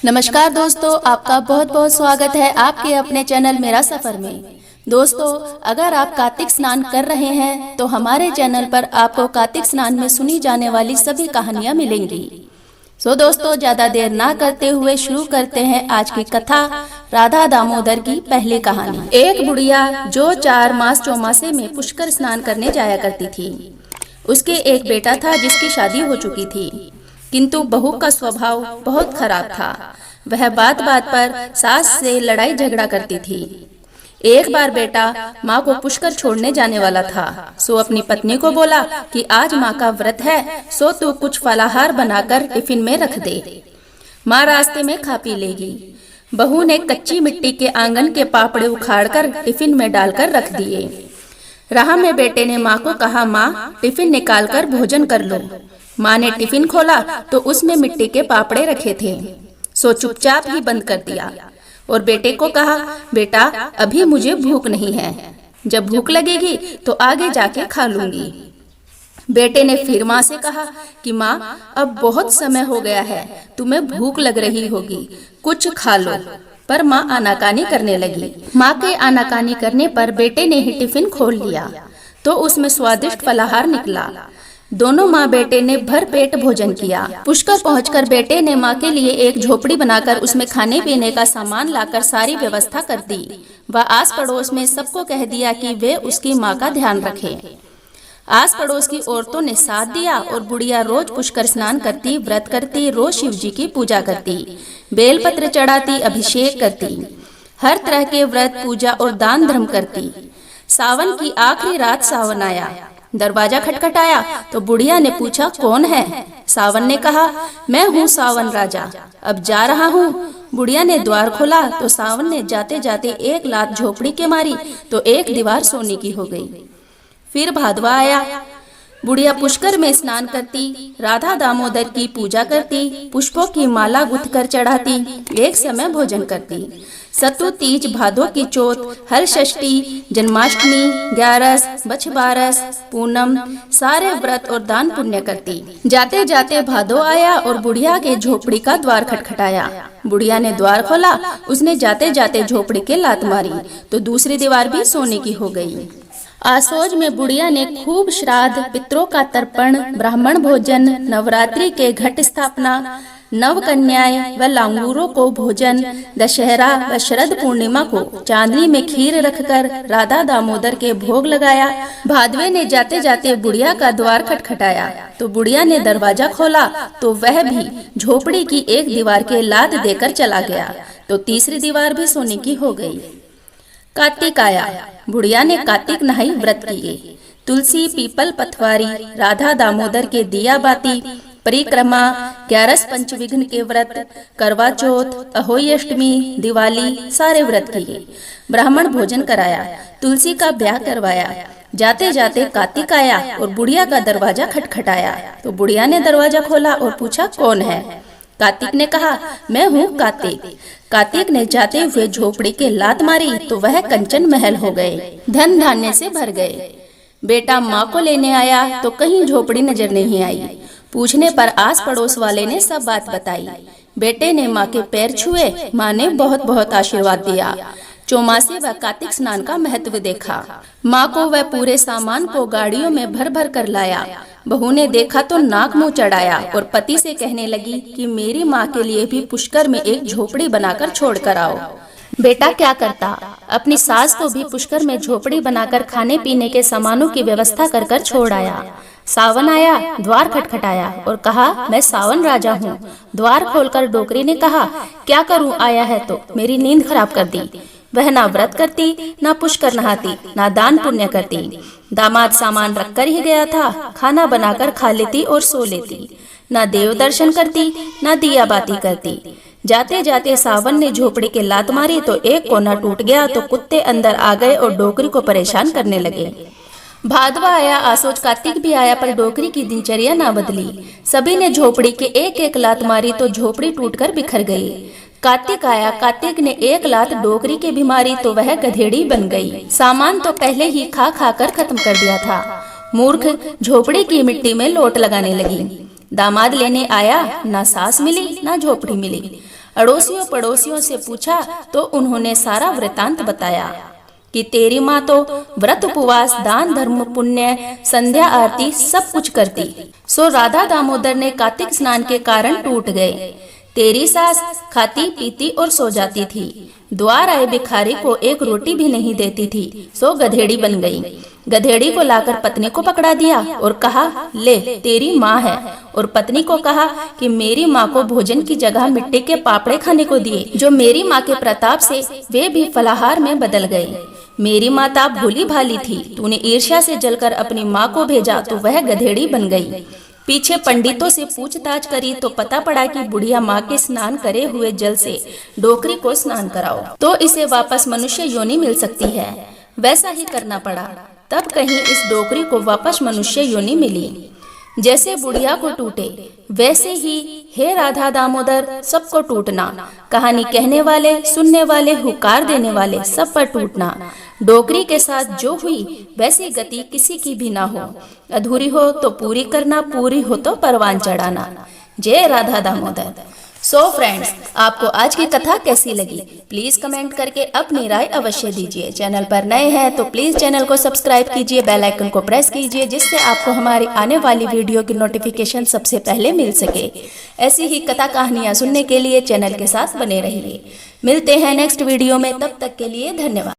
नमस्कार दोस्तों, आपका बहुत बहुत स्वागत है आपके अपने चैनल मेरा सफर में। दोस्तों, अगर आप कार्तिक स्नान कर रहे हैं तो हमारे चैनल पर आपको कार्तिक स्नान में सुनी जाने वाली सभी कहानियां मिलेंगी। दोस्तों, ज्यादा देर ना करते हुए शुरू करते हैं आज की कथा राधा दामोदर की पहली कहानी। एक बुढ़िया जो 4 मास चौमासे में पुष्कर स्नान करने जाया करती थी। उसके एक बेटा था जिसकी शादी हो चुकी थी, किंतु बहू का स्वभाव बहुत खराब था। वह बात बात पर सास से लड़ाई झगड़ा करती थी। एक बार बेटा माँ को पुष्कर छोड़ने जाने वाला था, सो अपनी पत्नी को बोला कि आज माँ का व्रत है, सो तू कुछ फलाहार बनाकर टिफिन में रख दे, माँ रास्ते में खा पी लेगी। बहू ने कच्ची मिट्टी के आंगन के पापड़े उखाड़कर टिफिन में डालकर रख दिए। राह में बेटे ने माँ को कहा, माँ टिफिन निकाल कर भोजन कर लो। माँ ने टिफिन खोला तो उसमें मिट्टी के पापड़े रखे थे, सो चुपचाप ही बंद कर दिया और बेटे को कहा, बेटा अभी मुझे भूख नहीं है, जब भूख लगेगी तो आगे जाके खा लूंगी। बेटे ने फिर माँ से कहा कि माँ अब बहुत समय हो गया है, तुम्हें भूख लग रही होगी, कुछ खा लो। पर माँ आनाकानी करने लगी। माँ के आनाकानी करने पर बेटे ने ही टिफिन खोल लिया तो उसमें स्वादिष्ट फलाहार निकला। दोनों माँ बेटे ने भर पेट भोजन किया। पुष्कर पहुंचकर बेटे ने माँ के लिए एक झोपड़ी बनाकर उसमें खाने पीने का सामान लाकर सारी व्यवस्था कर दी। वह आस पड़ोस में सबको कह दिया कि वे उसकी माँ का ध्यान रखें। आस पड़ोस की औरतों ने साथ दिया और बुढ़िया रोज पुष्कर स्नान करती, व्रत करती, रोज शिव जी की पूजा करती, बेलपत्र चढ़ाती, अभिषेक करती, हर तरह के व्रत पूजा और दान धर्म करती। सावन की आखिरी रात सावन आया। दरवाजा खटखटाया तो बुढ़िया ने पूछा, कौन है? सावन ने कहा, मैं हूँ सावन राजा, अब जा रहा हूँ। बुढ़िया ने द्वार खोला तो सावन ने जाते जाते एक लात झोपड़ी के मारी तो एक दीवार सोने की हो गई। फिर भादवा आया। बुढ़िया पुष्कर में स्नान करती, राधा दामोदर की पूजा करती, पुष्पों की माला गुथ कर चढ़ाती, एक समय भोजन करती। सतु तीज, भादों की चौथ, हर षष्ठी, जन्माष्टमी, ग्यारस, बछबारस, पूनम सारे व्रत और दान पुण्य करती। जाते जाते भादो आया और बुढ़िया के झोपड़ी का द्वार खटखटाया। बुढ़िया ने द्वार खोला, उसने जाते जाते झोपड़ी के लात मारी तो दूसरी दीवार भी सोने की हो गई। आसोज में बुढ़िया ने खूब श्राद्ध, पितरों का तर्पण, ब्राह्मण भोजन, नवरात्रि के घट स्थापना, नव कन्याएं व लांगूरों को भोजन, दशहरा व शरद पूर्णिमा को चांदनी में खीर रखकर राधा दामोदर के भोग लगाया। भादवे ने जाते जाते बुढ़िया का द्वार खटखटाया तो बुढ़िया ने दरवाजा खोला तो वह भी झोपड़ी की एक दीवार के लात देकर चला गया तो तीसरी दीवार भी सोने की हो गई। कार्तिक आया। बुढ़िया ने कार्तिक नहाई, व्रत किए, तुलसी, पीपल, पथवारी, राधा दामोदर के दिया बाती, परिक्रमा, 11 पंचविघ्न के व्रत, करवा चौथ, अहोई अष्टमी, दिवाली सारे व्रत किए। ब्राह्मण भोजन कराया, तुलसी का ब्याह करवाया। जाते जाते कार्तिक आया और बुढ़िया का दरवाजा खटखटाया तो बुढ़िया ने दरवाजा खोला और पूछा, कौन है? कार्तिक ने कहा, मैं हूँ कार्तिक। कार्तिक ने जाते हुए झोपड़ी के लात मारी तो वह कंचन महल हो गए, धन धान्य से भर गए। बेटा माँ को लेने आया तो कहीं झोपड़ी नजर नहीं आई। पूछने पर आस पड़ोस वाले ने सब बात बताई। बेटे ने माँ के पैर छुए, माँ ने बहुत बहुत आशीर्वाद दिया। चौमासे व कार्तिक स्नान का महत्व देखा। माँ को वह पूरे सामान को गाड़ियों में भर भर कर लाया। बहू ने देखा तो नाक मुंह चढ़ाया और पति से कहने लगी कि मेरी माँ के लिए भी पुष्कर में एक झोपड़ी बनाकर छोड़ कर आओ। बेटा क्या करता, अपनी सास को भी पुष्कर में झोपड़ी बनाकर खाने पीने के सामानों की व्यवस्था कर कर छोड़ आया। सावन आया, द्वार खटखटाया और कहा, मैं सावन राजा हूँ। द्वार खोलकर डोकरी ने कहा, क्या करूँ, आया है तो मेरी नींद खराब कर दी। वह ना व्रत करती, ना पुष्कर नहाती, ना दान पुण्य करती। दामाद सामान रख कर ही गया था, खाना बनाकर खा लेती और सो लेती। ना देव दर्शन करती, ना दिया बाती करती। जाते जाते सावन ने झोपड़ी के लात मारी तो एक कोना टूट गया तो कुत्ते अंदर आ गए और डोकरी को परेशान करने लगे। भादवा आया, आसोज कार्तिक भी आया, पर डोकरी की दिनचर्या ना बदली। सभी ने झोपड़ी के एक एक लात मारी तो झोपड़ी टूटकर बिखर गई। कार्तिक आया, कार्तिक ने एक लात डोकरी के भी मारी तो वह गधेड़ी बन गई। सामान तो पहले ही खा खा कर खत्म कर दिया था। मूर्ख झोपड़ी की मिट्टी में लोट लगाने लगी। दामाद लेने आया, ना सास मिली ना झोपड़ी मिली। अड़ोसियों पड़ोसियों से पूछा तो उन्होंने सारा वृतांत बताया कि तेरी माँ तो व्रत उपवास दान धर्म पुण्य संध्या आरती सब कुछ करती, सो राधा दामोदर ने कार्तिक स्नान के कारण टूट गए। तेरी सास खाती पीती और सो जाती थी, द्वार आए भिखारी को एक रोटी भी नहीं देती थी, सो गधेड़ी बन गई। गधेड़ी को लाकर पत्नी को पकड़ा दिया और कहा, ले तेरी माँ है। और पत्नी को कहा कि मेरी माँ को भोजन की जगह मिट्टी के पापड़े खाने को दिए, जो मेरी माँ के प्रताप से वे भी फलाहार में बदल गए। मेरी माता भोली भाली थी, तूने ईर्ष्या से जलकर अपनी माँ को भेजा तो वह गधेड़ी बन गई। पीछे पंडितों से पूछताछ करी तो पता पड़ा कि बुढ़िया माँ के स्नान करे हुए जल से डोकरी को स्नान कराओ तो इसे वापस मनुष्य योनि मिल सकती है। वैसा ही करना पड़ा, तब कहीं इस डोकरी को वापस मनुष्य योनि मिली। जैसे बुढ़िया को टूटे वैसे ही हे राधा दामोदर सबको टूटना, कहानी कहने वाले सुनने वाले हुकार देने वाले सब पर टूटना। डोकरी के साथ जो हुई वैसी गति किसी की भी ना हो, अधूरी हो तो पूरी करना, पूरी हो तो परवान चढ़ाना। जय राधा दामोदर। सो फ्रेंड्स, आपको आज की कथा कैसी लगी प्लीज कमेंट करके अपनी राय अवश्य दीजिए। चैनल पर नए हैं तो प्लीज चैनल को सब्सक्राइब कीजिए, बेल आइकन को प्रेस कीजिए, जिससे आपको हमारी आने वाली वीडियो की नोटिफिकेशन सबसे पहले मिल सके। ऐसी ही कथा कहानियां सुनने के लिए चैनल के साथ बने रहिए। मिलते हैं नेक्स्ट वीडियो में, तब तक के लिए धन्यवाद।